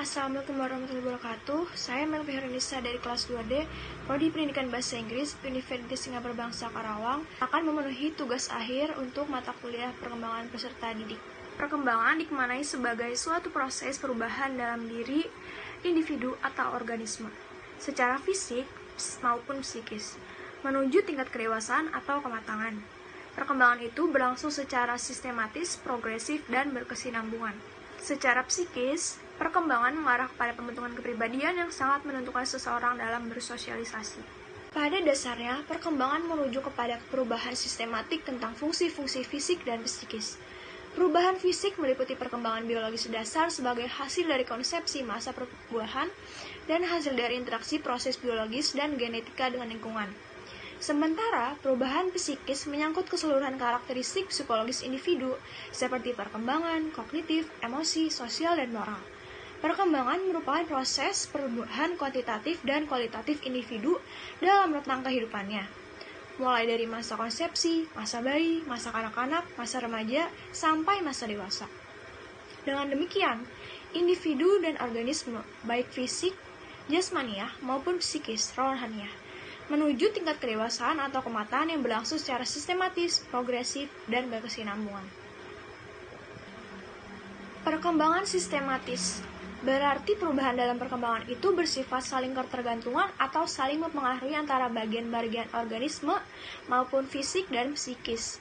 Assalamualaikum warahmatullahi wabarakatuh. Saya Melvi Heronisa dari kelas 2D, Prodi Pendidikan Bahasa Inggris, Universitas Singapura Bangsa Karawang, akan memenuhi tugas akhir untuk mata kuliah perkembangan peserta didik. Perkembangan dimaknai sebagai suatu proses perubahan dalam diri individu atau organisme, secara fisik maupun psikis, menuju tingkat kedewasaan atau kematangan. Perkembangan itu berlangsung secara sistematis, progresif, dan berkesinambungan. Secara psikis, perkembangan mengarah kepada pembentukan kepribadian yang sangat menentukan seseorang dalam bersosialisasi. Pada dasarnya, perkembangan merujuk kepada perubahan sistematik tentang fungsi-fungsi fisik dan psikis. Perubahan fisik meliputi perkembangan biologis dasar sebagai hasil dari konsepsi masa perbuahan dan hasil dari interaksi proses biologis dan genetika dengan lingkungan. Sementara, perubahan psikis menyangkut keseluruhan karakteristik psikologis individu seperti perkembangan, kognitif, emosi, sosial, dan moral. Perkembangan merupakan proses perubahan kuantitatif dan kualitatif individu dalam rentang kehidupannya, mulai dari masa konsepsi, masa bayi, masa kanak-kanak, masa remaja, sampai masa dewasa. Dengan demikian, individu dan organisme, baik fisik, jasmaniah maupun psikis, rohaniah, menuju tingkat kedewasaan atau kematangan yang berlangsung secara sistematis, progresif, dan berkesinambungan. Perkembangan sistematis berarti perubahan dalam perkembangan itu bersifat saling ketergantungan atau saling mempengaruhi antara bagian-bagian organisme maupun fisik dan psikis,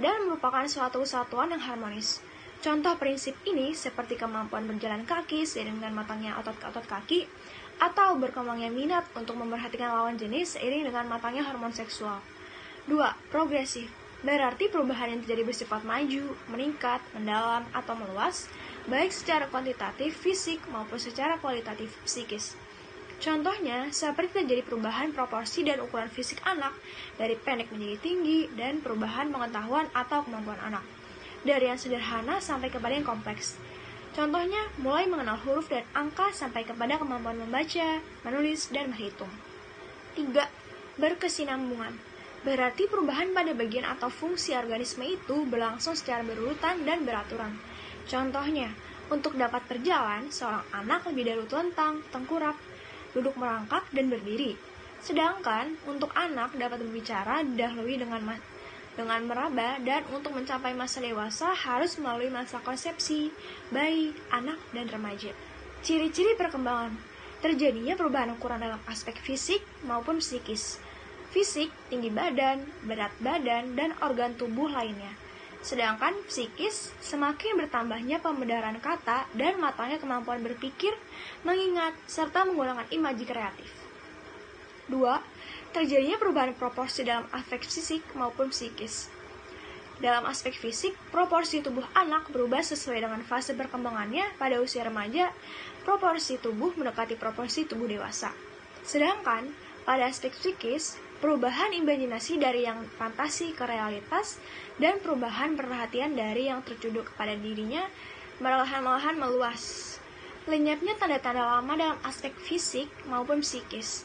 dan merupakan suatu kesatuan yang harmonis. Contoh prinsip ini seperti kemampuan berjalan kaki seiring dengan matangnya otot-otot kaki, atau berkembangnya minat untuk memperhatikan lawan jenis seiring dengan matangnya hormon seksual. 2. Progresif berarti perubahan yang terjadi bersifat maju, meningkat, mendalam, atau meluas, baik secara kuantitatif fisik maupun secara kualitatif psikis. Contohnya, seperti terjadi perubahan proporsi dan ukuran fisik anak dari pendek menjadi tinggi dan perubahan pengetahuan atau kemampuan anak, dari yang sederhana sampai kepada yang kompleks. Contohnya, mulai mengenal huruf dan angka sampai kepada kemampuan membaca, menulis, dan berhitung. 3. Berkesinambungan berarti perubahan pada bagian atau fungsi organisme itu berlangsung secara berurutan dan beraturan. Contohnya, untuk dapat berjalan, seorang anak lebih dahulu telentang, tengkurap, duduk merangkak, dan berdiri. Sedangkan, untuk anak dapat berbicara didahului dengan meraba, dan untuk mencapai masa dewasa harus melalui masa konsepsi, bayi, anak, dan remaja. Ciri-ciri perkembangan terjadinya perubahan ukuran dalam aspek fisik maupun psikis. Fisik, tinggi badan, berat badan, dan organ tubuh lainnya. Sedangkan psikis, semakin bertambahnya pemedaran kata dan matangnya kemampuan berpikir, mengingat, serta menggunakan imaji kreatif. 2. Terjadinya perubahan proporsi dalam aspek fisik maupun psikis. Dalam aspek fisik, proporsi tubuh anak berubah sesuai dengan fase perkembangannya. Pada usia remaja, proporsi tubuh mendekati proporsi tubuh dewasa. Sedangkan, pada aspek psikis, perubahan imajinasi dari yang fantasi ke realitas dan perubahan perhatian dari yang tertuju kepada dirinya perlahan-lahan meluas. Lenyapnya tanda-tanda lama dalam aspek fisik maupun psikis.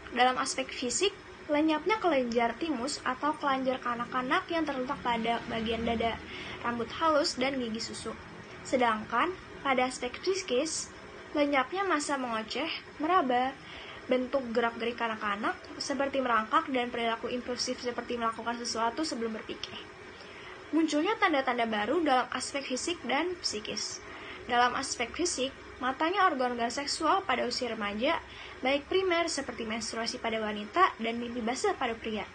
Dalam aspek fisik, lenyapnya kelenjar timus atau kelenjar kanak-kanak yang terletak pada bagian dada, rambut halus, dan gigi susu. Sedangkan, pada aspek psikis, lenyapnya masa mengoceh, meraba, bentuk gerak-gerik kanak-kanak seperti merangkak dan perilaku impulsif seperti melakukan sesuatu sebelum berpikir. Munculnya tanda-tanda baru dalam aspek fisik dan psikis. Dalam aspek fisik, matanya organ-organ seksual pada usia remaja, baik primer seperti menstruasi pada wanita dan mimpi basah pada pria,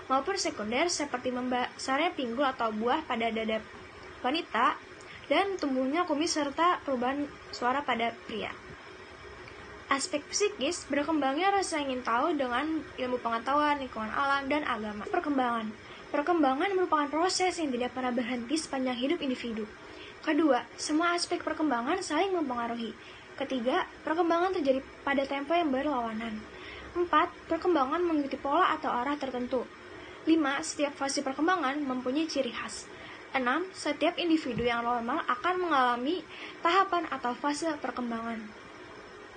maupun sekunder seperti membesarnya pinggul atau buah pada dada wanita dan tumbuhnya kumis serta perubahan suara pada pria. Aspek psikis berkembangnya rasa ingin tahu dengan ilmu pengetahuan, lingkungan alam, dan agama. Perkembangan merupakan proses yang tidak pernah berhenti sepanjang hidup individu. Kedua, semua aspek perkembangan saling mempengaruhi. Ketiga, perkembangan terjadi pada tempo yang berlawanan. 4. Perkembangan mengikuti pola atau arah tertentu. 5. Setiap fase perkembangan mempunyai ciri khas. 6. Setiap individu yang normal akan mengalami tahapan atau fase perkembangan.